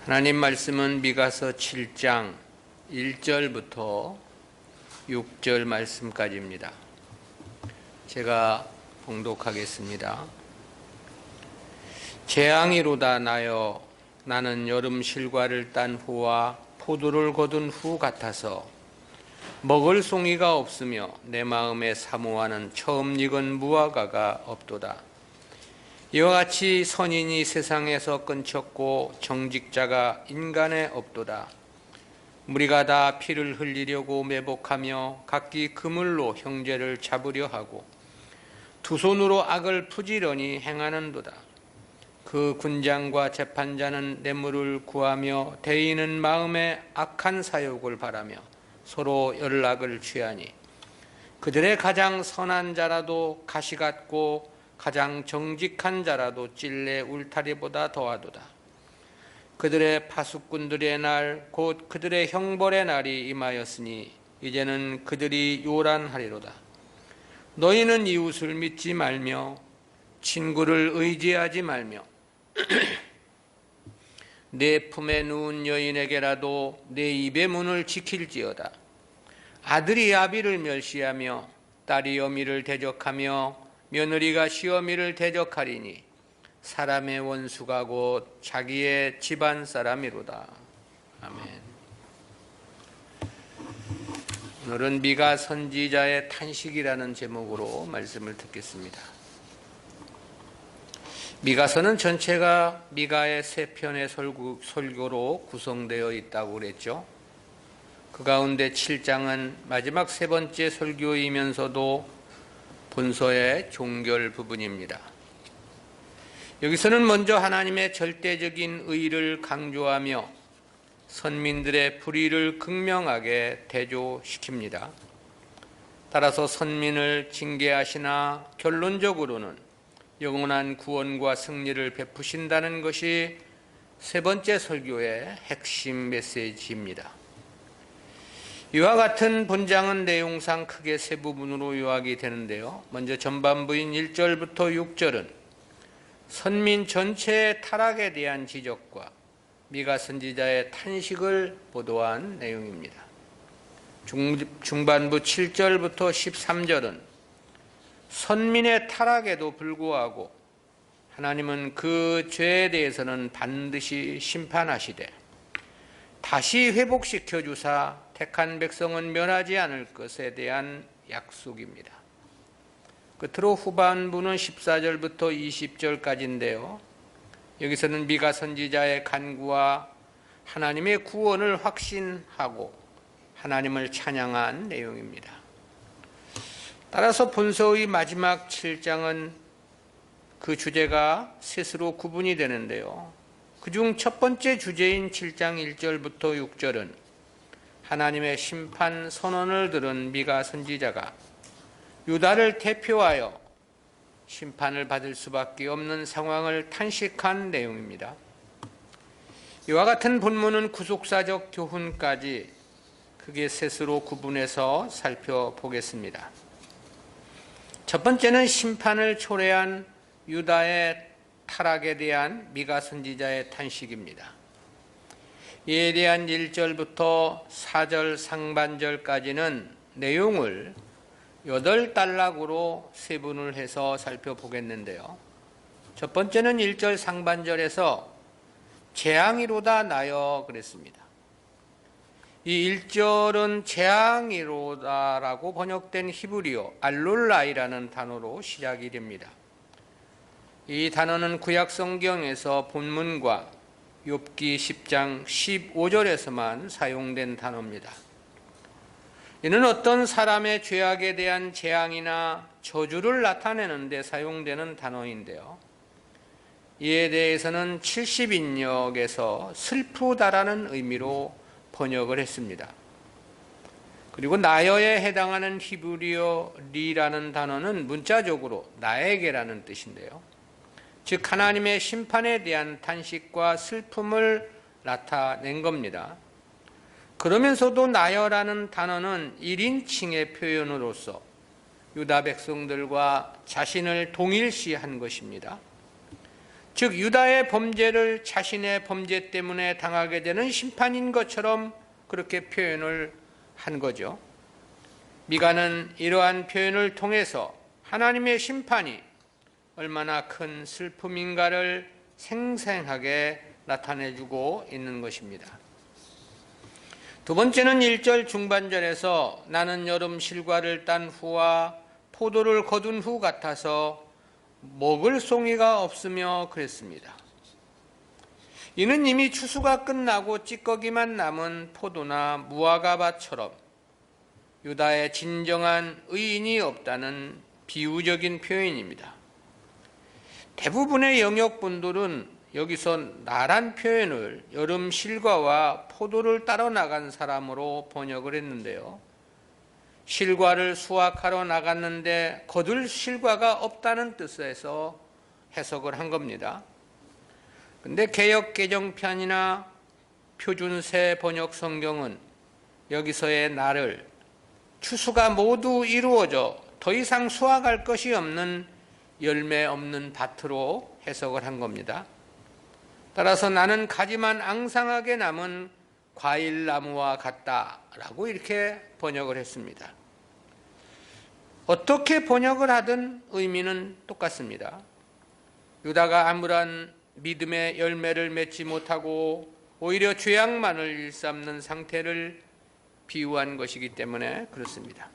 하나님 말씀은 미가서 7장 1절부터 6절 말씀까지입니다. 제가 봉독하겠습니다. 재앙이로다 나여 나는 여름 실과를 딴 후와 포도를 거둔 후 같아서 먹을 송이가 없으며 내 마음에 사모하는 처음 익은 무화과가 없도다. 이와 같이 선인이 세상에서 끊쳤고 정직자가 인간에 없도다. 무리가 다 피를 흘리려고 매복하며 각기 그물로 형제를 잡으려 하고 두 손으로 악을 부지런히 행하는도다. 그 군장과 재판자는 뇌물을 구하며 대인은 마음에 악한 사욕을 바라며 서로 연락을 취하니 그들의 가장 선한 자라도 가시 같고 가장 정직한 자라도 찔레 울타리보다 더하도다. 그들의 파수꾼들의 날 곧 그들의 형벌의 날이 임하였으니 이제는 그들이 요란하리로다. 너희는 이웃을 믿지 말며 친구를 의지하지 말며 내 품에 누운 여인에게라도 내 입의 문을 지킬지어다. 아들이 아비를 멸시하며 딸이 어미를 대적하며 며느리가 시어미를 대적하리니 사람의 원수가 곧 자기의 집안 사람이로다. 아멘. 오늘은 미가 선지자의 탄식이라는 제목으로 말씀을 듣겠습니다. 미가서는 전체가 미가의 세 편의 설교로 구성되어 있다고 그랬죠. 그 가운데 7장은 마지막 세 번째 설교이면서도 본서의 종결 부분입니다. 여기서는 먼저 하나님의 절대적인 의를 강조하며 선민들의 불의를 극명하게 대조시킵니다. 따라서 선민을 징계하시나 결론적으로는 영원한 구원과 승리를 베푸신다는 것이 세 번째 설교의 핵심 메시지입니다. 이와 같은 본장은 내용상 크게 세 부분으로 요약이 되는데요. 먼저 전반부인 1절부터 6절은 선민 전체의 타락에 대한 지적과 미가 선지자의 탄식을 보도한 내용입니다. 중반부 7절부터 13절은 선민의 타락에도 불구하고 하나님은 그 죄에 대해서는 반드시 심판하시되 다시 회복시켜 주사 택한 백성은 멸하지 않을 것에 대한 약속입니다. 끝으로 후반부는 14절부터 20절까지인데요. 여기서는 미가 선지자의 간구와 하나님의 구원을 확신하고 하나님을 찬양한 내용입니다. 따라서 본서의 마지막 7장은 그 주제가 셋으로 구분이 되는데요. 그중 첫 번째 주제인 7장 1절부터 6절은 하나님의 심판 선언을 들은 미가 선지자가 유다를 대표하여 심판을 받을 수밖에 없는 상황을 탄식한 내용입니다. 이와 같은 본문은 구속사적 교훈까지 크게 셋으로 구분해서 살펴보겠습니다. 첫 번째는 심판을 초래한 유다의 타락에 대한 미가 선지자의 탄식입니다. 이에 대한 1절부터 4절 상반절까지는 내용을 8단락으로 세분을 해서 살펴보겠는데요. 첫 번째는 1절 상반절에서 재앙이로다 나여 그랬습니다. 이 1절은 재앙이로다라고 번역된 히브리어 알롤라이라는 단어로 시작이 됩니다. 이 단어는 구약 성경에서 본문과 욥기 10장 15절에서만 사용된 단어입니다. 이는 어떤 사람의 죄악에 대한 재앙이나 저주를 나타내는 데 사용되는 단어인데요. 이에 대해서는 70인역에서 슬프다라는 의미로 번역을 했습니다. 그리고 나여에 해당하는 히브리어 리라는 단어는 문자적으로 나에게라는 뜻인데요. 즉 하나님의 심판에 대한 탄식과 슬픔을 나타낸 겁니다. 그러면서도 나여라는 단어는 1인칭의 표현으로서 유다 백성들과 자신을 동일시한 것입니다. 즉 유다의 범죄를 자신의 범죄 때문에 당하게 되는 심판인 것처럼 그렇게 표현을 한 거죠. 미가는 이러한 표현을 통해서 하나님의 심판이 얼마나 큰 슬픔인가를 생생하게 나타내주고 있는 것입니다. 두 번째는 1절 중반절에서 나는 여름 실과를 딴 후와 포도를 거둔 후 같아서 먹을 송이가 없으며 그랬습니다. 이는 이미 추수가 끝나고 찌꺼기만 남은 포도나 무화과밭처럼 유다의 진정한 의인이 없다는 비유적인 표현입니다. 대부분의 영역분들은 여기서 나란 표현을 여름 실과와 포도를 따러 나간 사람으로 번역을 했는데요. 실과를 수확하러 나갔는데 거둘 실과가 없다는 뜻에서 해석을 한 겁니다. 근데 개역 개정편이나 표준새 번역 성경은 여기서의 나를 추수가 모두 이루어져 더 이상 수확할 것이 없는 열매 없는 밭으로 해석을 한 겁니다. 따라서 나는 가지만 앙상하게 남은 과일나무와 같다라고 이렇게 번역을 했습니다. 어떻게 번역을 하든 의미는 똑같습니다. 유다가 아무런 믿음의 열매를 맺지 못하고 오히려 죄악만을 일삼는 상태를 비유한 것이기 때문에 그렇습니다.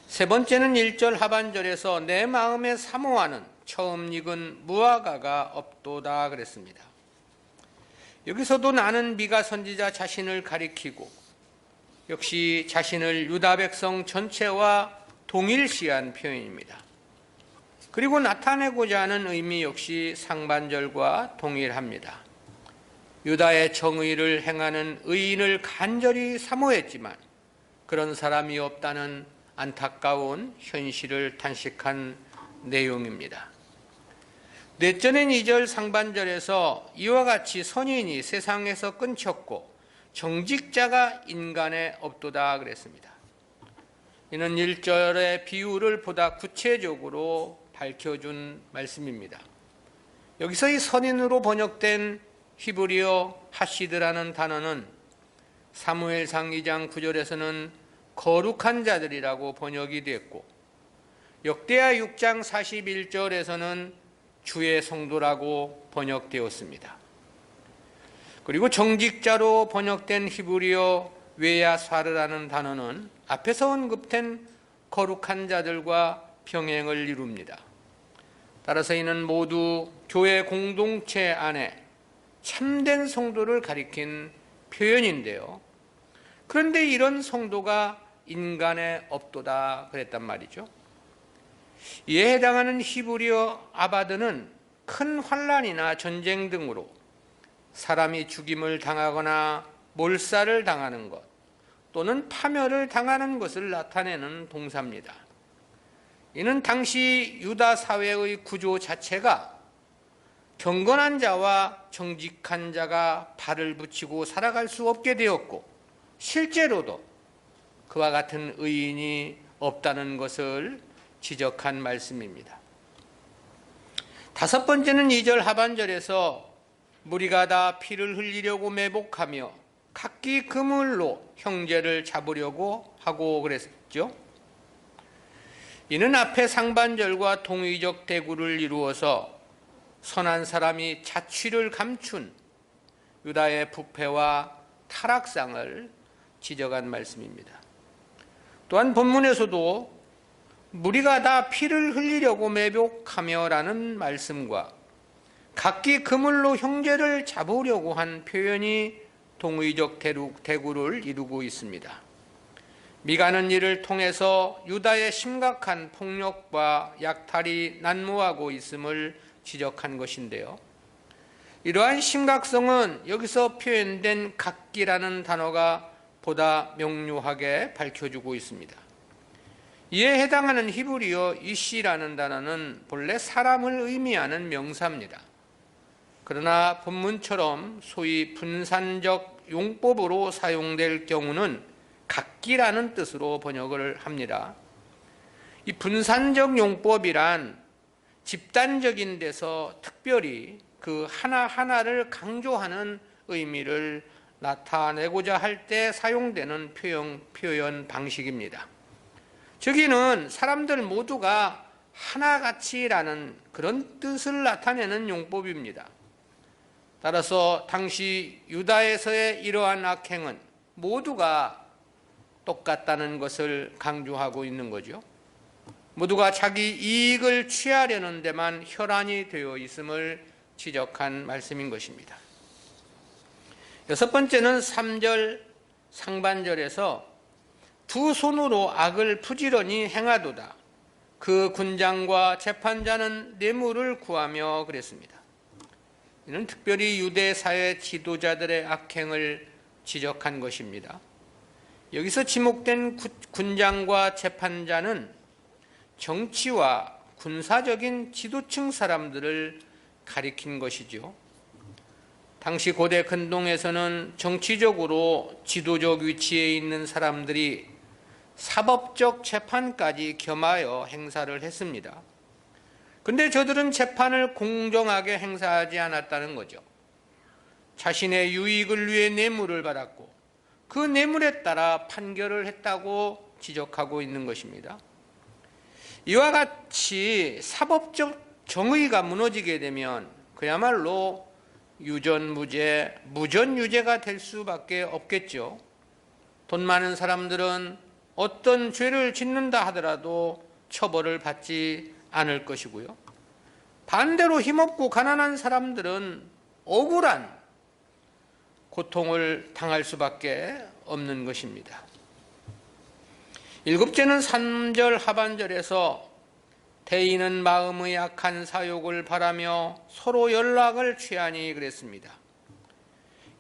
세 번째는 1절 하반절에서 내 마음에 사모하는 처음 익은 무화과가 없도다 그랬습니다. 여기서도 나는 미가 선지자 자신을 가리키고 역시 자신을 유다 백성 전체와 동일시한 표현입니다. 그리고 나타내고자 하는 의미 역시 상반절과 동일합니다. 유다의 정의를 행하는 의인을 간절히 사모했지만 그런 사람이 없다는 안타까운 현실을 탄식한 내용입니다. 넷째는 2절 상반절에서 이와 같이 선인이 세상에서 끊겼고 정직자가 인간에 없도다 그랬습니다. 이는 1절의 비유를 보다 구체적으로 밝혀준 말씀입니다. 여기서 이 선인으로 번역된 히브리어 하시드라는 단어는 사무엘상 2장 9절에서는 거룩한 자들이라고 번역이 됐고 역대하 6장 41절에서는 주의 성도라고 번역되었습니다. 그리고 정직자로 번역된 히브리어 웨야사르라는 단어는 앞에서 언급된 거룩한 자들과 병행을 이룹니다. 따라서 이는 모두 교회 공동체 안에 참된 성도를 가리킨 표현인데요. 그런데 이런 성도가 인간에 없도다 그랬단 말이죠. 이에 해당하는 히브리어 아바드는 큰 환난이나 전쟁 등으로 사람이 죽임을 당하거나 몰살을 당하는 것 또는 파멸을 당하는 것을 나타내는 동사입니다. 이는 당시 유다 사회의 구조 자체가 경건한 자와 정직한 자가 발을 붙이고 살아갈 수 없게 되었고 실제로도 그와 같은 의인이 없다는 것을 지적한 말씀입니다. 다섯 번째는 2절 하반절에서 무리가 다 피를 흘리려고 매복하며 각기 그물로 형제를 잡으려고 하고 그랬죠. 이는 앞에 상반절과 동의적 대구를 이루어서 선한 사람이 자취를 감춘 유다의 부패와 타락상을 지적한 말씀입니다. 또한 본문에서도 무리가 다 피를 흘리려고 매복하며 라는 말씀과 각기 그물로 형제를 잡으려고 한 표현이 동의적 대구를 이루고 있습니다. 미가는 이를 통해서 유다의 심각한 폭력과 약탈이 난무하고 있음을 지적한 것인데요. 이러한 심각성은 여기서 표현된 각기라는 단어가 보다 명료하게 밝혀주고 있습니다. 이에 해당하는 히브리어 이시라는 단어는 본래 사람을 의미하는 명사입니다. 그러나 본문처럼 소위 분산적 용법으로 사용될 경우는 각기라는 뜻으로 번역을 합니다. 이 분산적 용법이란 집단적인 데서 특별히 그 하나하나를 강조하는 의미를 나타내고자 할 때 사용되는 표현 방식입니다. 저기는 사람들 모두가 하나같이라는 그런 뜻을 나타내는 용법입니다. 따라서 당시 유다에서의 이러한 악행은 모두가 똑같다는 것을 강조하고 있는 거죠. 모두가 자기 이익을 취하려는 데만 혈안이 되어 있음을 지적한 말씀인 것입니다. 여섯 번째는 3절 상반절에서 두 손으로 악을 부지런히 행하도다. 그 군장과 재판자는 뇌물을 구하며 그랬습니다. 이는 특별히 유대 사회 지도자들의 악행을 지적한 것입니다. 여기서 지목된 군장과 재판자는 정치와 군사적인 지도층 사람들을 가리킨 것이죠. 당시 고대 근동에서는 정치적으로 지도적 위치에 있는 사람들이 사법적 재판까지 겸하여 행사를 했습니다. 근데 저들은 재판을 공정하게 행사하지 않았다는 거죠. 자신의 유익을 위해 뇌물을 받았고 그 뇌물에 따라 판결을 했다고 지적하고 있는 것입니다. 이와 같이 사법적 정의가 무너지게 되면 그야말로 유전무죄, 무전유죄가 될 수밖에 없겠죠. 돈 많은 사람들은 어떤 죄를 짓는다 하더라도 처벌을 받지 않을 것이고요. 반대로 힘없고 가난한 사람들은 억울한 고통을 당할 수밖에 없는 것입니다. 일곱째는 3절 하반절에서 대인은 마음의 악한 사욕을 바라며 서로 연락을 취하니 그랬습니다.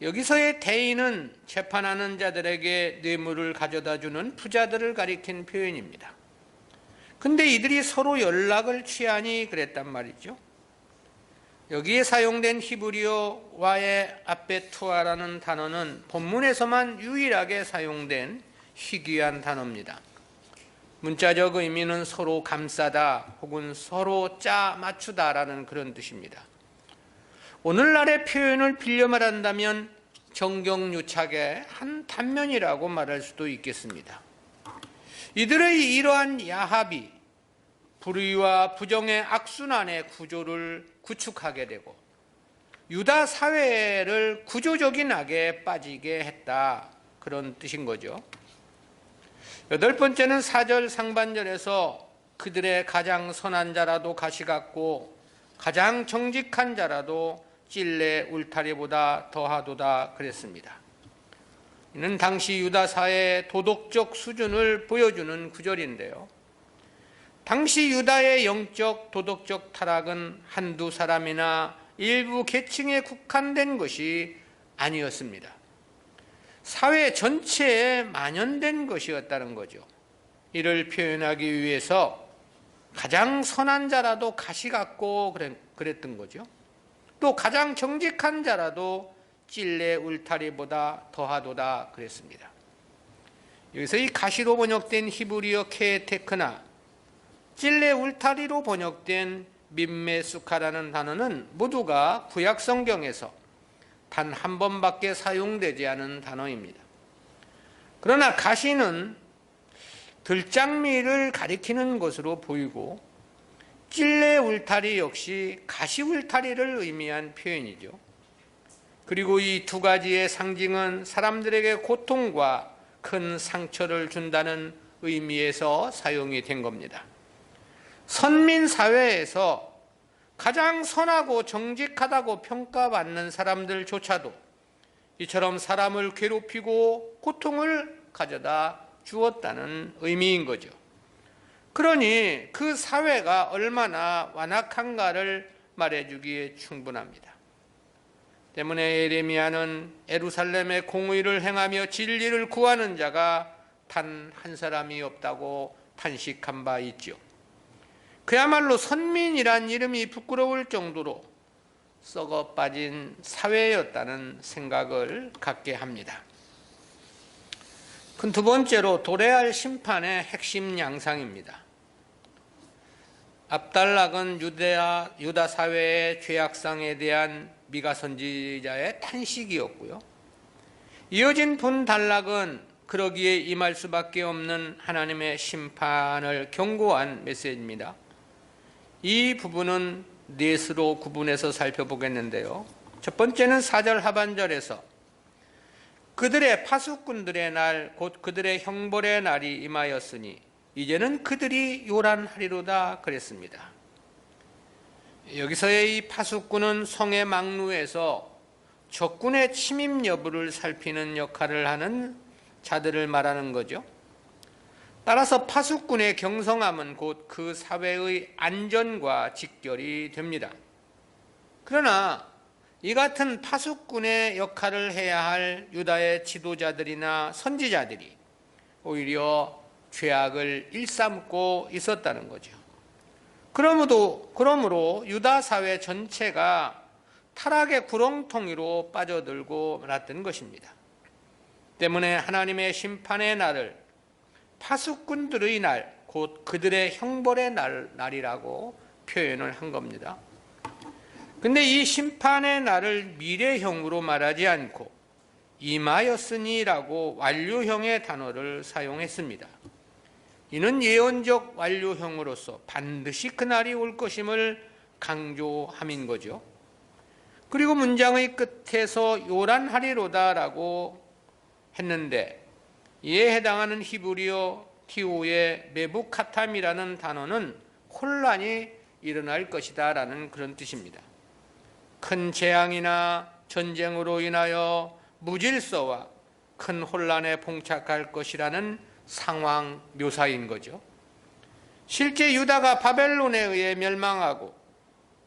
여기서의 대인은 재판하는 자들에게 뇌물을 가져다주는 부자들을 가리킨 표현입니다. 근데 이들이 서로 연락을 취하니 그랬단 말이죠. 여기에 사용된 히브리어와의 아베투아라는 단어는 본문에서만 유일하게 사용된 희귀한 단어입니다. 문자적 의미는 서로 감싸다 혹은 서로 짜 맞추다라는 그런 뜻입니다. 오늘날의 표현을 빌려 말한다면 정경유착의 한 단면이라고 말할 수도 있겠습니다. 이들의 이러한 야합이 불의와 부정의 악순환의 구조를 구축하게 되고 유다 사회를 구조적인 악에 빠지게 했다, 그런 뜻인 거죠. 여덟 번째는 4절 상반절에서 그들의 가장 선한 자라도 가시 같고 가장 정직한 자라도 찔레 울타리보다 더하도다 그랬습니다. 이는 당시 유다 사회의 도덕적 수준을 보여주는 구절인데요. 당시 유다의 영적 도덕적 타락은 한두 사람이나 일부 계층에 국한된 것이 아니었습니다. 사회 전체에 만연된 것이었다는 거죠. 이를 표현하기 위해서 가장 선한 자라도 가시 같고 그랬던 거죠. 또 가장 정직한 자라도 찔레 울타리보다 더하도다 그랬습니다. 여기서 이 가시로 번역된 히브리어 케테크나 찔레 울타리로 번역된 민메수카라는 단어는 모두가 구약 성경에서 단 한 번밖에 사용되지 않은 단어입니다. 그러나 가시는 들장미를 가리키는 것으로 보이고 찔레 울타리 역시 가시 울타리를 의미한 표현이죠. 그리고 이 두 가지의 상징은 사람들에게 고통과 큰 상처를 준다는 의미에서 사용이 된 겁니다. 선민 사회에서 가장 선하고 정직하다고 평가받는 사람들조차도 이처럼 사람을 괴롭히고 고통을 가져다 주었다는 의미인 거죠. 그러니 그 사회가 얼마나 완악한가를 말해주기에 충분합니다. 때문에 예레미야는 예루살렘의 공의를 행하며 진리를 구하는 자가 단 한 사람이 없다고 탄식한 바 있죠. 그야말로 선민이란 이름이 부끄러울 정도로 썩어 빠진 사회였다는 생각을 갖게 합니다. 두 번째로 도래할 심판의 핵심 양상입니다. 압달락은 유다 사회의 죄악상에 대한 미가 선지자의 탄식이었고요. 이어진 분달락은 그러기에 임할 수밖에 없는 하나님의 심판을 경고한 메시지입니다. 이 부분은 넷으로 구분해서 살펴보겠는데요. 첫 번째는 4절 하반절에서 그들의 파수꾼들의 날 곧 그들의 형벌의 날이 임하였으니 이제는 그들이 요란하리로다 그랬습니다. 여기서의 이 파수꾼은 성의 막루에서 적군의 침입 여부를 살피는 역할을 하는 자들을 말하는 거죠. 따라서 파수꾼의 경성함은 곧 그 사회의 안전과 직결이 됩니다. 그러나 이 같은 파수꾼의 역할을 해야 할 유다의 지도자들이나 선지자들이 오히려 죄악을 일삼고 있었다는 거죠. 그러므로 유다 사회 전체가 타락의 구렁텅이로 빠져들고 말았던 것입니다. 때문에 하나님의 심판의 날을 파수꾼들의 날, 곧 그들의 형벌의 날이라고 표현을 한 겁니다. 근데 이 심판의 날을 미래형으로 말하지 않고 임하였으니라고 완료형의 단어를 사용했습니다. 이는 예언적 완료형으로서 반드시 그날이 올 것임을 강조함인 거죠. 그리고 문장의 끝에서 요란하리로다라고 했는데 이에 해당하는 히브리어 티오의 메부카탐이라는 단어는 혼란이 일어날 것이다 라는 그런 뜻입니다. 큰 재앙이나 전쟁으로 인하여 무질서와 큰 혼란에 봉착할 것이라는 상황 묘사인 거죠. 실제 유다가 바벨론에 의해 멸망하고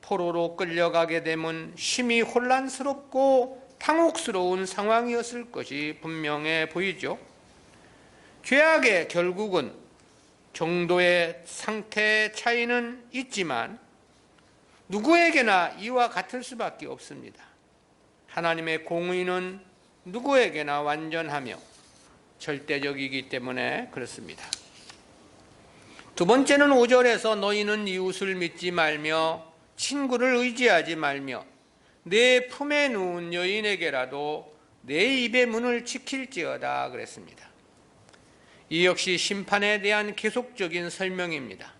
포로로 끌려가게 되면 심히 혼란스럽고 당혹스러운 상황이었을 것이 분명해 보이죠. 죄악의 결국은 정도의 상태 차이는 있지만 누구에게나 이와 같을 수밖에 없습니다. 하나님의 공의는 누구에게나 완전하며 절대적이기 때문에 그렇습니다. 두 번째는 5절에서 너희는 이웃을 믿지 말며 친구를 의지하지 말며 내 품에 누운 여인에게라도 내 입의 문을 지킬지어다 그랬습니다. 이 역시 심판에 대한 계속적인 설명입니다.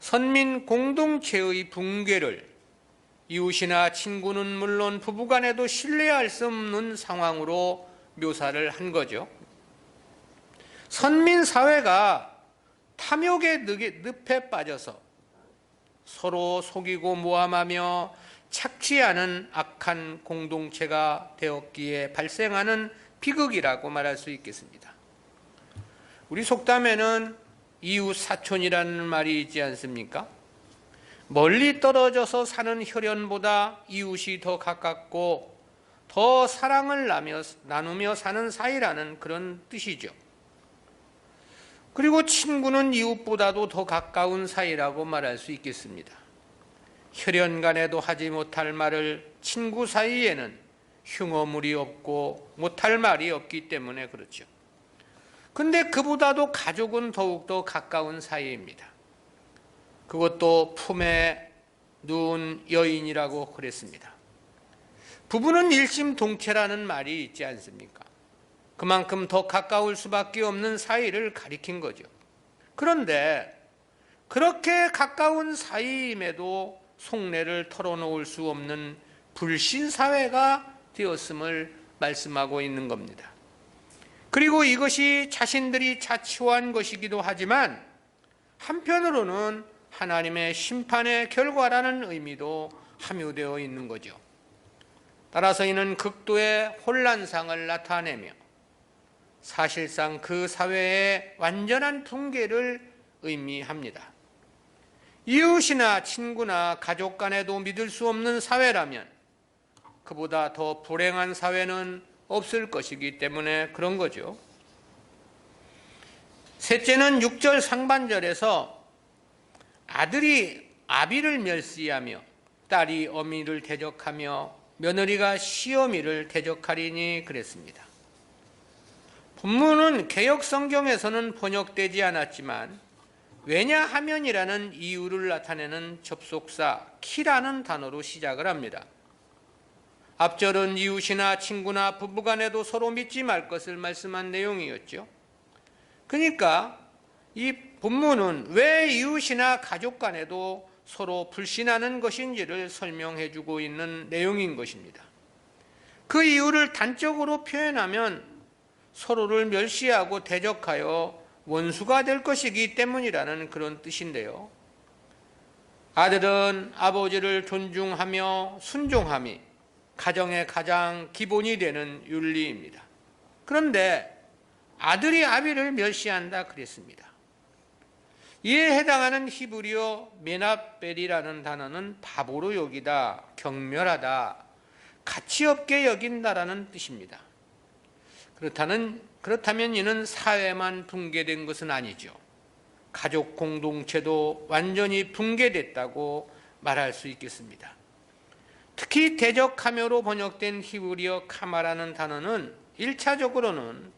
선민 공동체의 붕괴를 이웃이나 친구는 물론 부부간에도 신뢰할 수 없는 상황으로 묘사를 한 거죠. 선민 사회가 탐욕의 늪에 빠져서 서로 속이고 모함하며 착취하는 악한 공동체가 되었기에 발생하는 비극이라고 말할 수 있겠습니다. 우리 속담에는 이웃 사촌이라는 말이 있지 않습니까? 멀리 떨어져서 사는 혈연보다 이웃이 더 가깝고 더 사랑을 나누며 사는 사이라는 그런 뜻이죠. 그리고 친구는 이웃보다도 더 가까운 사이라고 말할 수 있겠습니다. 혈연 간에도 하지 못할 말을 친구 사이에는 흉어물이 없고 못할 말이 없기 때문에 그렇죠. 근데 그보다도 가족은 더욱더 가까운 사이입니다. 그것도 품에 누운 여인이라고 그랬습니다. 부부는 일심동체라는 말이 있지 않습니까? 그만큼 더 가까울 수밖에 없는 사이를 가리킨 거죠. 그런데 그렇게 가까운 사이임에도 속내를 털어놓을 수 없는 불신사회가 되었음을 말씀하고 있는 겁니다. 그리고 이것이 자신들이 자초한 것이기도 하지만 한편으로는 하나님의 심판의 결과라는 의미도 함유되어 있는 거죠. 따라서 이는 극도의 혼란상을 나타내며 사실상 그 사회의 완전한 붕괴를 의미합니다. 이웃이나 친구나 가족 간에도 믿을 수 없는 사회라면 그보다 더 불행한 사회는 없을 것이기 때문에 그런 거죠. 셋째는 6절 상반절에서 아들이 아비를 멸시하며 딸이 어미를 대적하며 며느리가 시어미를 대적하리니 그랬습니다. 본문은 개역 성경에서는 번역되지 않았지만 왜냐하면이라는 이유를 나타내는 접속사 키라는 단어로 시작을 합니다. 앞절은 이웃이나 친구나 부부간에도 서로 믿지 말 것을 말씀한 내용이었죠. 그러니까 이 본문은 왜 이웃이나 가족 간에도 서로 불신하는 것인지를 설명해 주고 있는 내용인 것입니다. 그 이유를 단적으로 표현하면 서로를 멸시하고 대적하여 원수가 될 것이기 때문이라는 그런 뜻인데요. 아들은 아버지를 존중하며 순종함이 가정의 가장 기본이 되는 윤리입니다. 그런데 아들이 아비를 멸시한다 그랬습니다. 이에 해당하는 히브리어 메나벨이라는 단어는 바보로 여기다, 경멸하다, 가치없게 여긴다라는 뜻입니다. 그렇다면 이는 사회만 붕괴된 것은 아니죠. 가족 공동체도 완전히 붕괴됐다고 말할 수 있겠습니다. 특히 대적하며로 번역된 히브리어 카마라는 단어는 1차적으로는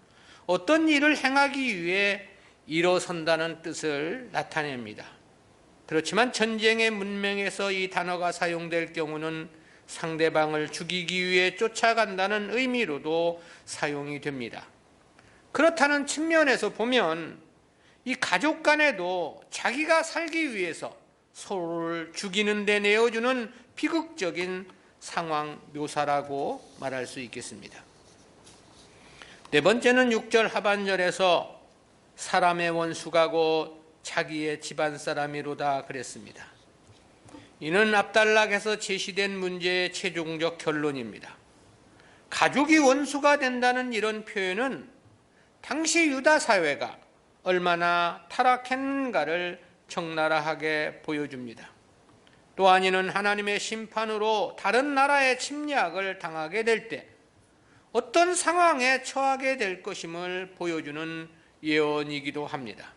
어떤 일을 행하기 위해 일어선다는 뜻을 나타냅니다. 그렇지만 전쟁의 문명에서 이 단어가 사용될 경우는 상대방을 죽이기 위해 쫓아간다는 의미로도 사용이 됩니다. 그렇다는 측면에서 보면 이 가족 간에도 자기가 살기 위해서 서로를 죽이는 데 내어주는 비극적인 상황 묘사라고 말할 수 있겠습니다. 네 번째는 6절 하반절에서 사람의 원수가 곧 자기의 집안 사람이로다 그랬습니다. 이는 앞단락에서 제시된 문제의 최종적 결론입니다. 가족이 원수가 된다는 이런 표현은 당시 유다 사회가 얼마나 타락했는가를 적나라하게 보여줍니다. 또한 이는 하나님의 심판으로 다른 나라의 침략을 당하게 될 때 어떤 상황에 처하게 될 것임을 보여주는 예언이기도 합니다.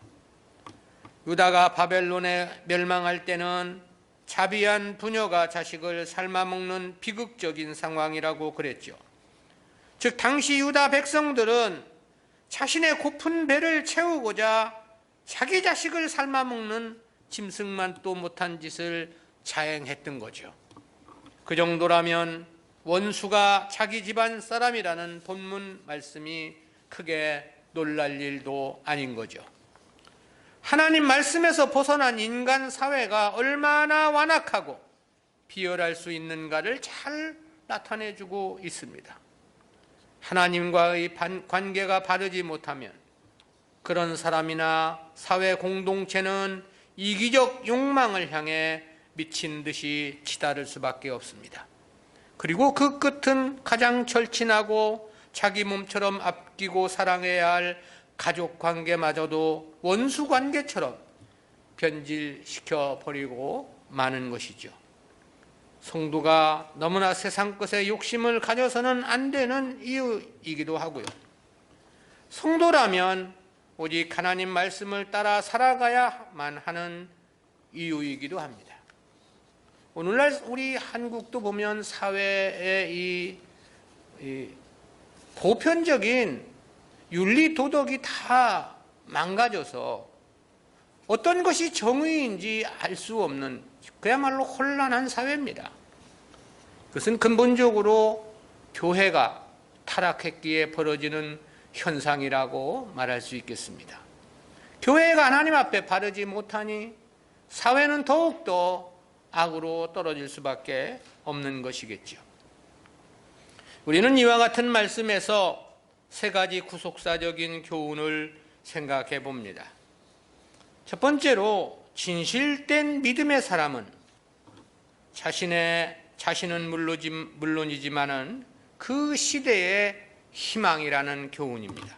유다가 바벨론에 멸망할 때는 자비한 부녀가 자식을 삶아먹는 비극적인 상황이라고 그랬죠. 즉 당시 유다 백성들은 자신의 고픈 배를 채우고자 자기 자식을 삶아먹는 짐승만도 못한 짓을 자행했던 거죠. 그 정도라면 원수가 자기 집안 사람이라는 본문 말씀이 크게 놀랄 일도 아닌 거죠. 하나님 말씀에서 벗어난 인간 사회가 얼마나 완악하고 비열할 수 있는가를 잘 나타내주고 있습니다. 하나님과의 관계가 바르지 못하면 그런 사람이나 사회 공동체는 이기적 욕망을 향해 미친 듯이 치달을 수밖에 없습니다. 그리고 그 끝은 가장 절친하고 자기 몸처럼 아끼고 사랑해야 할 가족 관계마저도 원수 관계처럼 변질시켜 버리고 마는 것이죠. 성도가 너무나 세상 것에 욕심을 가져서는 안 되는 이유이기도 하고요. 성도라면 오직 하나님 말씀을 따라 살아가야만 하는 이유이기도 합니다. 오늘날 우리 한국도 보면 사회의 이 보편적인 윤리 도덕이 다 망가져서 어떤 것이 정의인지 알 수 없는 그야말로 혼란한 사회입니다. 그것은 근본적으로 교회가 타락했기에 벌어지는 현상이라고 말할 수 있겠습니다. 교회가 하나님 앞에 바르지 못하니 사회는 더욱더 악으로 떨어질 수밖에 없는 것이겠죠. 우리는 이와 같은 말씀에서 세 가지 구속사적인 교훈을 생각해 봅니다. 첫 번째로 진실된 믿음의 사람은 자신은 물론이지만은 그 시대의 희망이라는 교훈입니다.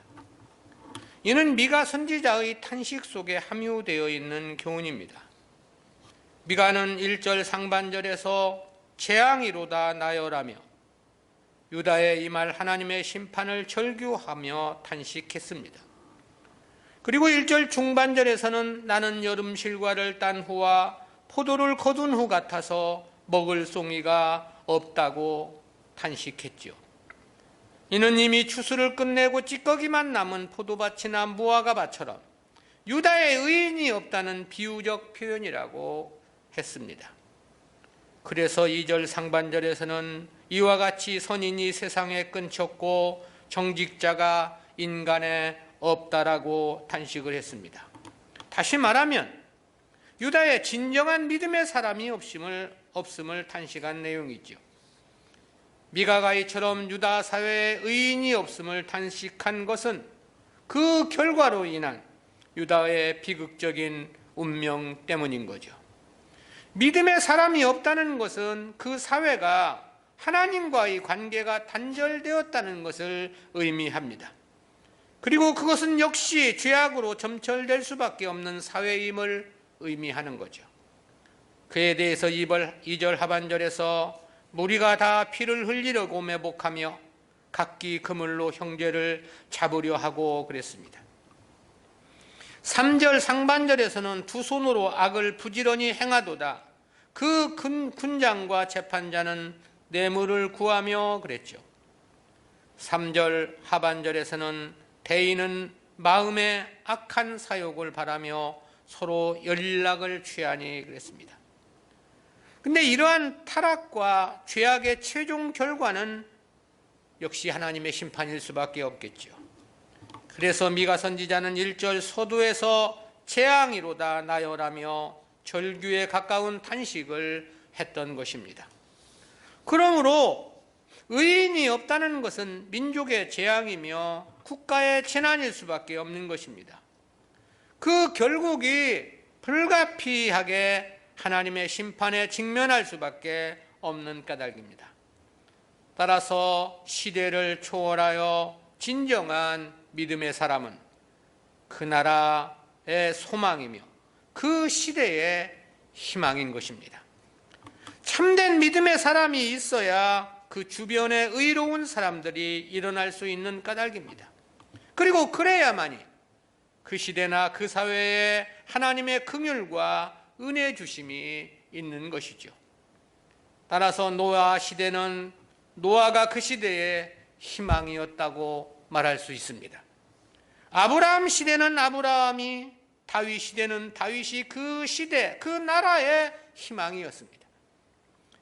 이는 미가 선지자의 탄식 속에 함유되어 있는 교훈입니다. 미가는 1절 상반절에서 재앙이로다 나열하며 유다에 임할 하나님의 심판을 절규하며 탄식했습니다. 그리고 1절 중반절에서는 나는 여름 실과를 딴 후와 포도를 거둔 후 같아서 먹을 송이가 없다고 탄식했죠. 이는 이미 추수를 끝내고 찌꺼기만 남은 포도밭이나 무화과밭처럼 유다에 의인이 없다는 비유적 표현이라고 했습니다. 그래서 2절 상반절에서는 이와 같이 선인이 세상에 끊겼고 정직자가 인간에 없다라고 탄식을 했습니다. 다시 말하면 유다에 진정한 믿음의 사람이 없음을 탄식한 내용이죠. 미가가이처럼 유다 사회에 의인이 없음을 탄식한 것은 그 결과로 인한 유다의 비극적인 운명 때문인 거죠. 믿음의 사람이 없다는 것은 그 사회가 하나님과의 관계가 단절되었다는 것을 의미합니다. 그리고 그것은 역시 죄악으로 점철될 수밖에 없는 사회임을 의미하는 거죠. 그에 대해서 2절 하반절에서 무리가 다 피를 흘리려고 매복하며 각기 그물로 형제를 잡으려 하고 그랬습니다. 3절 상반절에서는 두 손으로 악을 부지런히 행하도다. 그 군장과 재판자는 뇌물을 구하며 그랬죠. 3절 하반절에서는 대인은 마음에 악한 사욕을 바라며 서로 연락을 취하니 그랬습니다. 근데 이러한 타락과 죄악의 최종 결과는 역시 하나님의 심판일 수밖에 없겠죠. 그래서 미가 선지자는 1절 서두에서 재앙이로다 나열하며 절규에 가까운 탄식을 했던 것입니다. 그러므로 의인이 없다는 것은 민족의 재앙이며 국가의 재난일 수밖에 없는 것입니다. 그 결국이 불가피하게 하나님의 심판에 직면할 수밖에 없는 까닭입니다. 따라서 시대를 초월하여 진정한 믿음의 사람은 그 나라의 소망이며 그 시대의 희망인 것입니다. 참된 믿음의 사람이 있어야 그 주변에 의로운 사람들이 일어날 수 있는 까닭입니다. 그리고 그래야만이 그 시대나 그 사회에 하나님의 긍휼과 은혜 주심이 있는 것이죠. 따라서 노아 시대는 노아가 그 시대의 희망이었다고 말할 수 있습니다. 아브라함 시대는 아브라함이, 다윗 시대는 다윗이 그 시대, 그 나라의 희망이었습니다.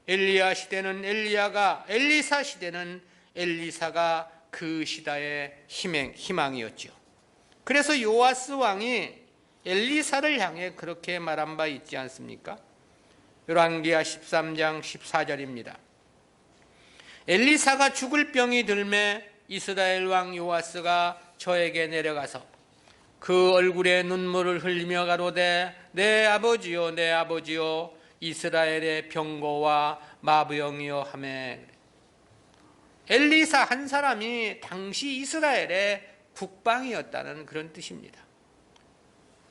엘리야 시대는 엘리야가, 엘리사 시대는 엘리사가 그 시대의 희망이었죠. 그래서 요아스 왕이 엘리사를 향해 그렇게 말한 바 있지 않습니까? 열왕기하 13장 14절입니다. 엘리사가 죽을 병이 들매 이스라엘 왕 요아스가 저에게 내려가서 그 얼굴에 눈물을 흘리며 가로되 내 아버지요 내 아버지요 이스라엘의 병거와 마병이여 하매. 엘리사 한 사람이 당시 이스라엘의 국방이었다는 그런 뜻입니다.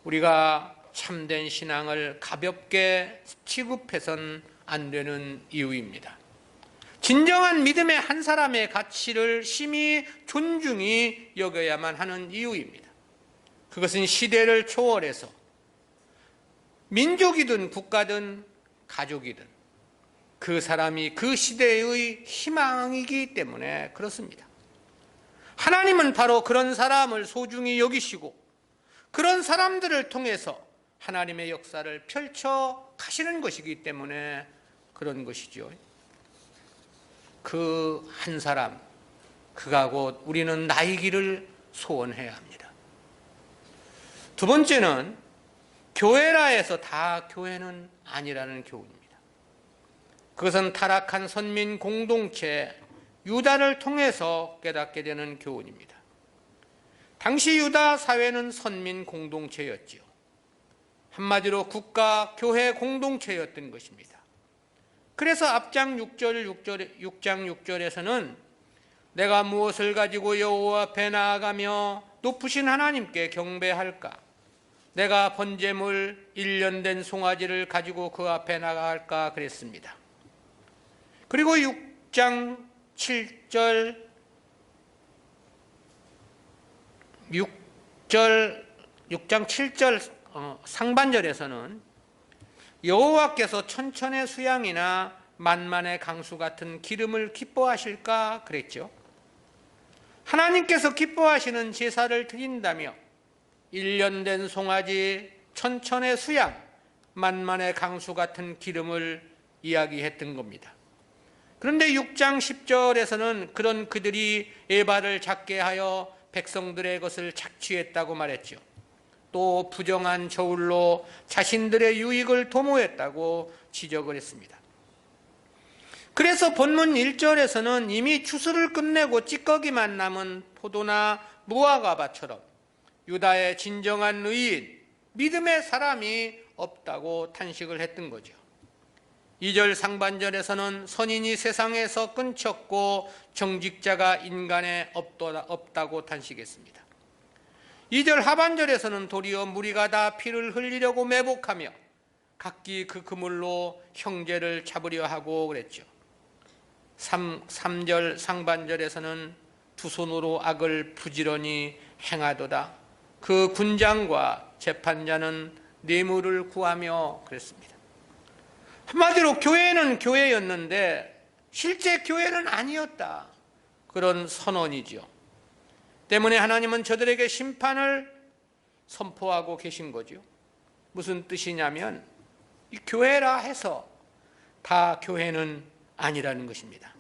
우리가 참된 신앙을 가볍게 취급해서는 안 되는 이유입니다. 진정한 믿음의 한 사람의 가치를 심히 존중히 여겨야만 하는 이유입니다. 그것은 시대를 초월해서 민족이든 국가든 가족이든 그 사람이 그 시대의 희망이기 때문에 그렇습니다. 하나님은 바로 그런 사람을 소중히 여기시고 그런 사람들을 통해서 하나님의 역사를 펼쳐 가시는 것이기 때문에 그런 것이죠. 그 한 사람, 그가 곧 우리는 나이기를 소원해야 합니다. 두 번째는 교회라 해서 다 교회는 아니라는 교훈입니다. 그것은 타락한 선민 공동체 유다를 통해서 깨닫게 되는 교훈입니다. 당시 유다 사회는 선민 공동체였지요. 한마디로 국가 교회 공동체였던 것입니다. 그래서 앞장 6장 6절에서는 내가 무엇을 가지고 여호와 앞에 나아가며 높으신 하나님께 경배할까? 내가 번제물 1년 된 송아지를 가지고 그 앞에 나아갈까 그랬습니다. 그리고 6장 7절 상반절에서는 여호와께서 천천의 수양이나 만만의 강수 같은 기름을 기뻐하실까 그랬죠. 하나님께서 기뻐하시는 제사를 드린다며 1년 된 송아지, 천천의 수양, 만만의 강수 같은 기름을 이야기했던 겁니다. 그런데 6장 10절에서는 그런 그들이 에바를 작게 하여 백성들의 것을 착취했다고 말했죠. 또 부정한 저울로 자신들의 유익을 도모했다고 지적을 했습니다. 그래서 본문 1절에서는 이미 추수를 끝내고 찌꺼기만 남은 포도나 무화과밭처럼 유다의 진정한 의인, 믿음의 사람이 없다고 탄식을 했던 거죠. 2절 상반절에서는 선인이 세상에서 끊쳤고 정직자가 인간에 없다고 탄식했습니다. 2절 하반절에서는 도리어 무리가 다 피를 흘리려고 매복하며 각기 그 그물로 형제를 잡으려 하고 그랬죠. 3절 상반절에서는 두 손으로 악을 부지런히 행하도다. 그 군장과 재판자는 뇌물을 구하며 그랬습니다. 한마디로 교회는 교회였는데 실제 교회는 아니었다. 그런 선언이죠. 때문에 하나님은 저들에게 심판을 선포하고 계신 거죠. 무슨 뜻이냐면 이 교회라 해서 다 교회는 아니라는 것입니다.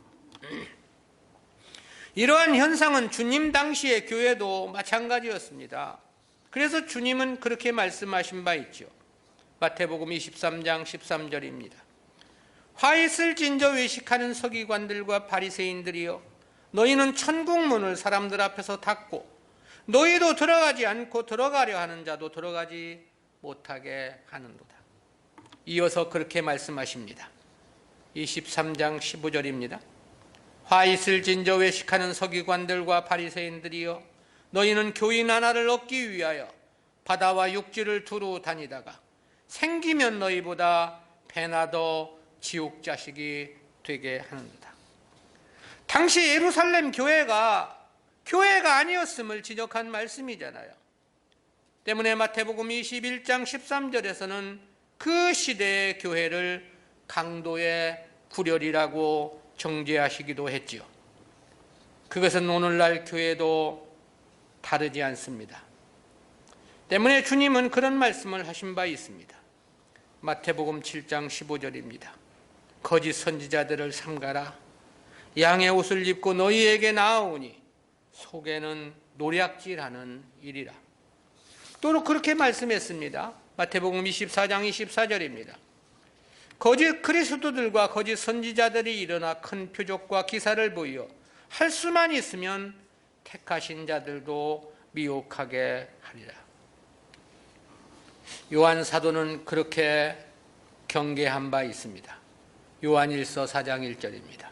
이러한 현상은 주님 당시의 교회도 마찬가지였습니다. 그래서 주님은 그렇게 말씀하신 바 있죠. 마태복음 23장 13절입니다. 화 있을 진저 외식하는 서기관들과 바리새인들이여, 너희는 천국 문을 사람들 앞에서 닫고 너희도 들어가지 않고 들어가려 하는 자도 들어가지 못하게 하는도다. 이어서 그렇게 말씀하십니다. 23장 15절입니다. 화 있을 진저 외식하는 서기관들과 바리새인들이여, 너희는 교인 하나를 얻기 위하여 바다와 육지를 두루 다니다가 생기면 너희보다 배나 더 지옥 자식이 되게 하는도다. 당시 예루살렘 교회가 아니었음을 지적한 말씀이잖아요. 때문에 마태복음 21장 13절에서는 그 시대의 교회를 강도의 구렬이라고 정죄하시기도 했지요. 그것은 오늘날 교회도 다르지 않습니다. 때문에 주님은 그런 말씀을 하신 바 있습니다. 마태복음 7장 15절입니다. 거짓 선지자들을 삼가라. 양의 옷을 입고 너희에게 나아오니 속에는 노략질하는 일이라. 또 그렇게 말씀했습니다. 마태복음 24장 24절입니다. 거짓 그리스도들과 거짓 선지자들이 일어나 큰 표적과 기사를 보여 할 수만 있으면 택하신 자들도 미혹하게 하리라. 요한 사도는 그렇게 경계한 바 있습니다. 요한일서 4장 1절입니다.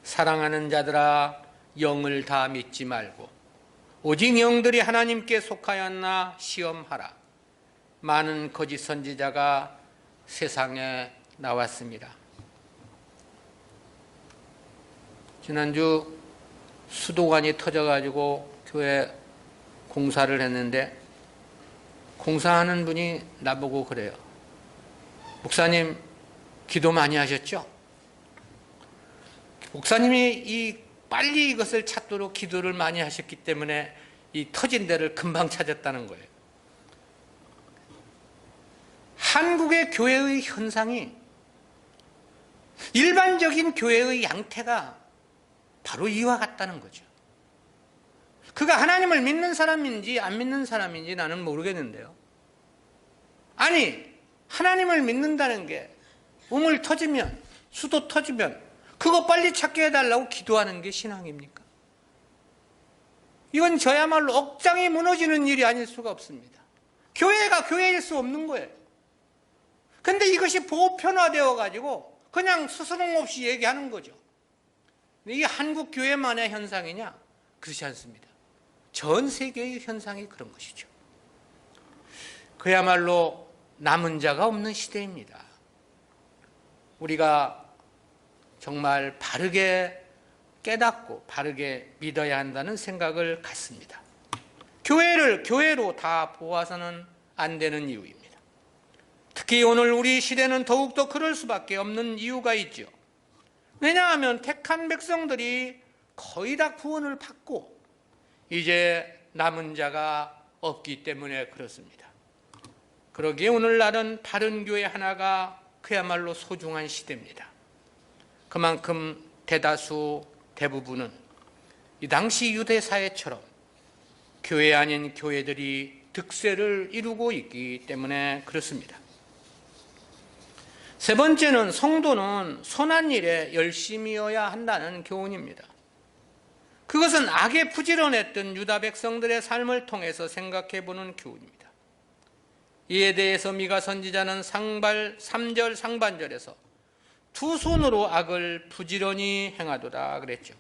사랑하는 자들아, 영을 다 믿지 말고 오직 영들이 하나님께 속하였나 시험하라. 많은 거짓 선지자가 세상에 나왔습니다. 지난주 수도관이 터져가지고 교회 공사를 했는데 공사하는 분이 나보고 그래요. 목사님, 기도 많이 하셨죠? 목사님이 빨리 이것을 찾도록 기도를 많이 하셨기 때문에 이 터진 데를 금방 찾았다는 거예요. 한국의 교회의 현상이, 일반적인 교회의 양태가 바로 이와 같다는 거죠. 그가 하나님을 믿는 사람인지 안 믿는 사람인지 나는 모르겠는데요. 아니, 하나님을 믿는다는 게 우물 터지면, 수도 터지면 그거 빨리 찾게 해달라고 기도하는 게 신앙입니까? 이건 저야말로 억장이 무너지는 일이 아닐 수가 없습니다. 교회가 교회일 수 없는 거예요. 근데 이것이 보편화되어 가지고 그냥 스스럼 없이 얘기하는 거죠. 이게 한국 교회만의 현상이냐? 그렇지 않습니다. 전 세계의 현상이 그런 것이죠. 그야말로 남은 자가 없는 시대입니다. 우리가 정말 바르게 깨닫고 바르게 믿어야 한다는 생각을 갖습니다. 교회를 교회로 다 보아서는 안 되는 이유입니다. 특히 오늘 우리 시대는 더욱더 그럴 수밖에 없는 이유가 있죠. 왜냐하면 택한 백성들이 거의 다 구원을 받고 이제 남은 자가 없기 때문에 그렇습니다. 그러기에 오늘날은 바른 교회 하나가 그야말로 소중한 시대입니다. 그만큼 대부분은 이 당시 유대 사회처럼 교회 아닌 교회들이 득세를 이루고 있기 때문에 그렇습니다. 세 번째는 성도는 선한 일에 열심이어야 한다는 교훈입니다. 그것은 악에 부지런했던 유다 백성들의 삶을 통해서 생각해 보는 교훈입니다. 이에 대해서 미가 선지자는 3절 상반절에서 두 손으로 악을 부지런히 행하도다 그랬죠.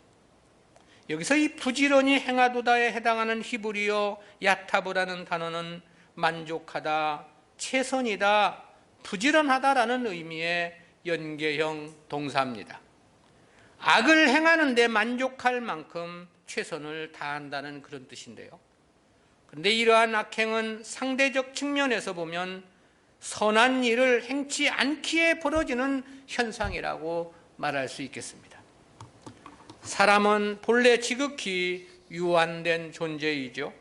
여기서 이 부지런히 행하도다에 해당하는 히브리어 야타브라는 단어는 만족하다, 최선이다, 부지런하다라는 의미의 연계형 동사입니다. 악을 행하는 데 만족할 만큼 최선을 다한다는 그런 뜻인데요. 그런데 이러한 악행은 상대적 측면에서 보면 선한 일을 행치 않기에 벌어지는 현상이라고 말할 수 있겠습니다. 사람은 본래 지극히 유한된 존재이죠.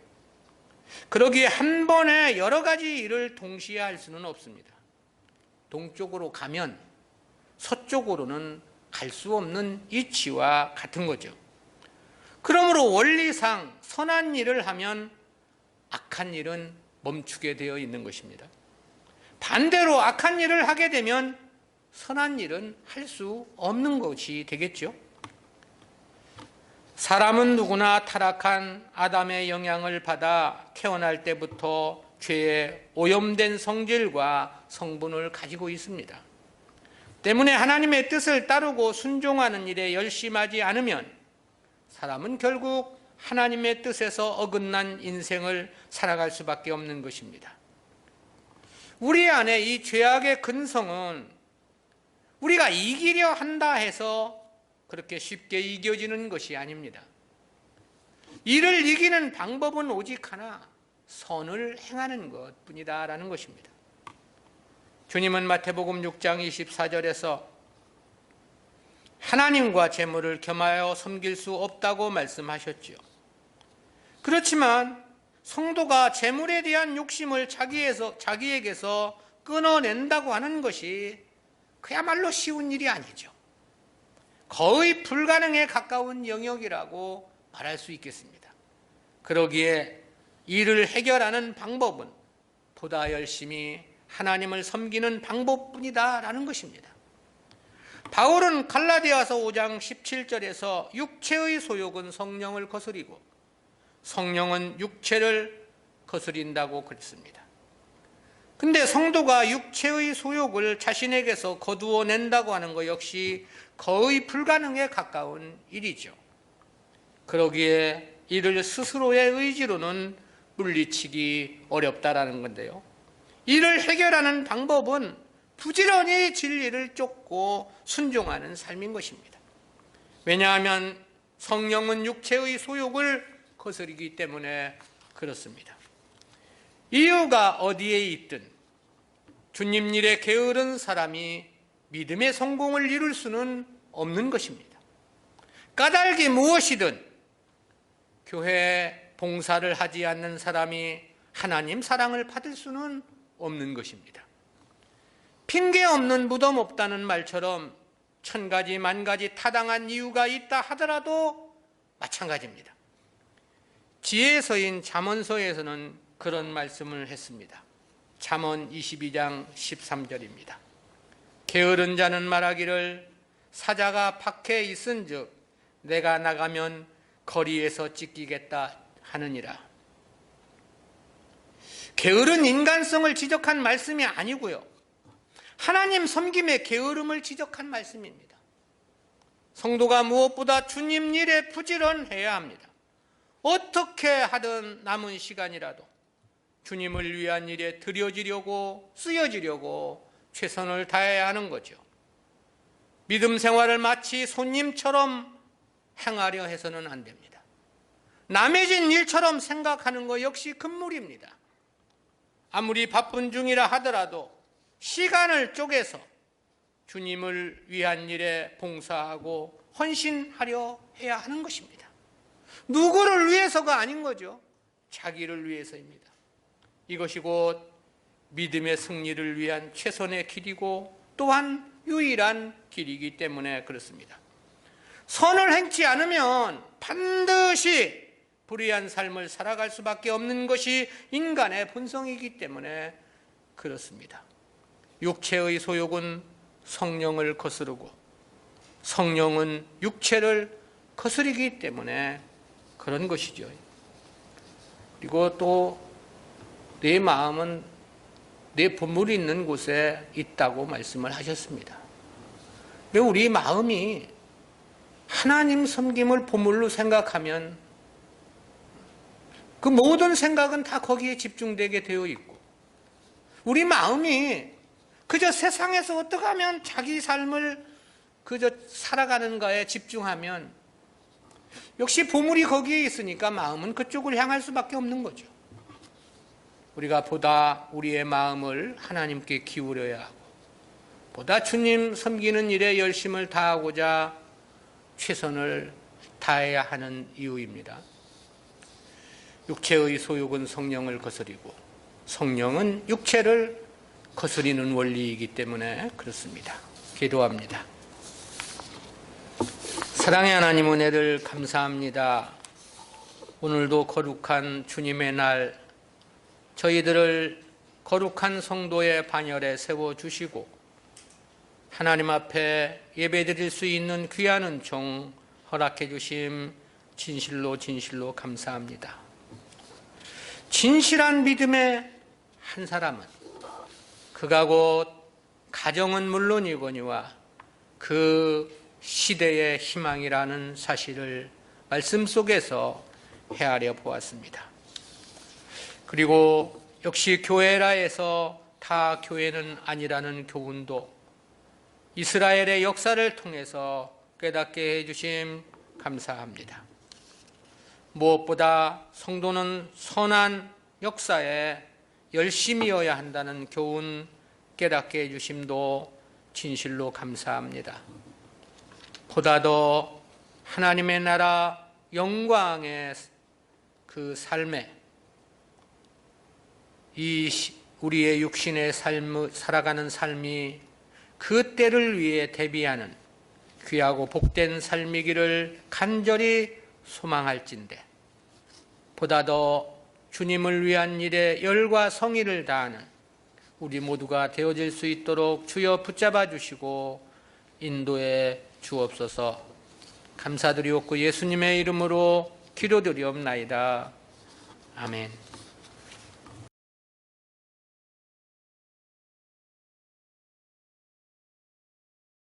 그러기에 한 번에 여러 가지 일을 동시에 할 수는 없습니다. 동쪽으로 가면 서쪽으로는 갈 수 없는 이치와 같은 거죠. 그러므로 원리상 선한 일을 하면 악한 일은 멈추게 되어 있는 것입니다. 반대로 악한 일을 하게 되면 선한 일은 할 수 없는 것이 되겠죠. 사람은 누구나 타락한 아담의 영향을 받아 태어날 때부터 죄에 오염된 성질과 성분을 가지고 있습니다. 때문에 하나님의 뜻을 따르고 순종하는 일에 열심하지 않으면 사람은 결국 하나님의 뜻에서 어긋난 인생을 살아갈 수밖에 없는 것입니다. 우리 안에 이 죄악의 근성은 우리가 이기려 한다 해서 그렇게 쉽게 이겨지는 것이 아닙니다. 이를 이기는 방법은 오직 하나, 선을 행하는 것뿐이다라는 것입니다. 주님은 마태복음 6장 24절에서 하나님과 재물을 겸하여 섬길 수 없다고 말씀하셨죠. 그렇지만 성도가 재물에 대한 욕심을 자기에게서 끊어낸다고 하는 것이 그야말로 쉬운 일이 아니죠. 거의 불가능에 가까운 영역이라고 말할 수 있겠습니다. 그러기에 이를 해결하는 방법은 보다 열심히 하나님을 섬기는 방법뿐이다라는 것입니다. 바울은 갈라디아서 5장 17절에서 육체의 소욕은 성령을 거스리고 성령은 육체를 거스린다고 그랬습니다. 근데 성도가 육체의 소욕을 자신에게서 거두어낸다고 하는 것 역시 거의 불가능에 가까운 일이죠. 그러기에 이를 스스로의 의지로는 물리치기 어렵다라는 건데요. 이를 해결하는 방법은 부지런히 진리를 쫓고 순종하는 삶인 것입니다. 왜냐하면 성령은 육체의 소욕을 거스르기 때문에 그렇습니다. 이유가 어디에 있든 주님 일에 게으른 사람이 믿음의 성공을 이룰 수는 없는 것입니다. 까닭이 무엇이든 교회 봉사를 하지 않는 사람이 하나님 사랑을 받을 수는 없는 것입니다. 핑계 없는 무덤 없다는 말처럼 천 가지 만 가지 타당한 이유가 있다 하더라도 마찬가지입니다. 지혜서인 잠언서에서는 그런 말씀을 했습니다. 잠언 22장 13절입니다. 게으른 자는 말하기를 사자가 밖에 있은즉 내가 나가면 거리에서 찢기겠다 하느니라. 게으른 인간성을 지적한 말씀이 아니고요, 하나님 섬김의 게으름을 지적한 말씀입니다. 성도가 무엇보다 주님 일에 부지런해야 합니다. 어떻게 하든 남은 시간이라도 주님을 위한 일에 드려지려고 쓰여지려고 최선을 다해야 하는 거죠. 믿음 생활을 마치 손님처럼 행하려 해서는 안 됩니다. 남의 진 일처럼 생각하는 것 역시 금물입니다. 아무리 바쁜 중이라 하더라도 시간을 쪼개서 주님을 위한 일에 봉사하고 헌신하려 해야 하는 것입니다. 누구를 위해서가 아닌 거죠. 자기를 위해서입니다. 이것이 곧 믿음의 승리를 위한 최선의 길이고 또한 유일한 길이기 때문에 그렇습니다. 선을 행치 않으면 반드시 불의한 삶을 살아갈 수밖에 없는 것이 인간의 본성이기 때문에 그렇습니다. 육체의 소욕은 성령을 거스르고 성령은 육체를 거스르기 때문에 그런 것이죠. 그리고 또 내 마음은 내 보물이 있는 곳에 있다고 말씀을 하셨습니다. 우리 마음이 하나님 섬김을 보물로 생각하면 그 모든 생각은 다 거기에 집중되게 되어 있고, 우리 마음이 그저 세상에서 어떻게 하면 자기 삶을 그저 살아가는가에 집중하면 역시 보물이 거기에 있으니까 마음은 그쪽을 향할 수밖에 없는 거죠. 우리가 보다 우리의 마음을 하나님께 기울여야 하고 보다 주님 섬기는 일에 열심을 다하고자 최선을 다해야 하는 이유입니다. 육체의 소욕은 성령을 거스리고 성령은 육체를 거스리는 원리이기 때문에 그렇습니다. 기도합니다. 사랑의 하나님, 은혜를 감사합니다. 오늘도 거룩한 주님의 날 저희들을 거룩한 성도의 반열에 세워주시고 하나님 앞에 예배드릴 수 있는 귀한 은총 허락해 주심 진실로 진실로 감사합니다. 진실한 믿음의 한 사람은 그가 곧 가정은 물론이거니와 그 시대의 희망이라는 사실을 말씀 속에서 헤아려 보았습니다. 그리고 역시 교회라 해서 다 교회는 아니라는 교훈도 이스라엘의 역사를 통해서 깨닫게 해주심 감사합니다. 무엇보다 성도는 선한 역사에 열심이어야 한다는 교훈 깨닫게 해주심도 진실로 감사합니다. 보다 더 하나님의 나라 영광의 그 삶에 이 우리의 육신의 삶, 살아가는 삶이 그 때를 위해 대비하는 귀하고 복된 삶이기를 간절히 소망할진대 보다 더 주님을 위한 일에 열과 성의를 다하는 우리 모두가 되어질 수 있도록 주여 붙잡아 주시고 인도해 주옵소서. 감사드리옵고 예수님의 이름으로 기도드리옵나이다. 아멘.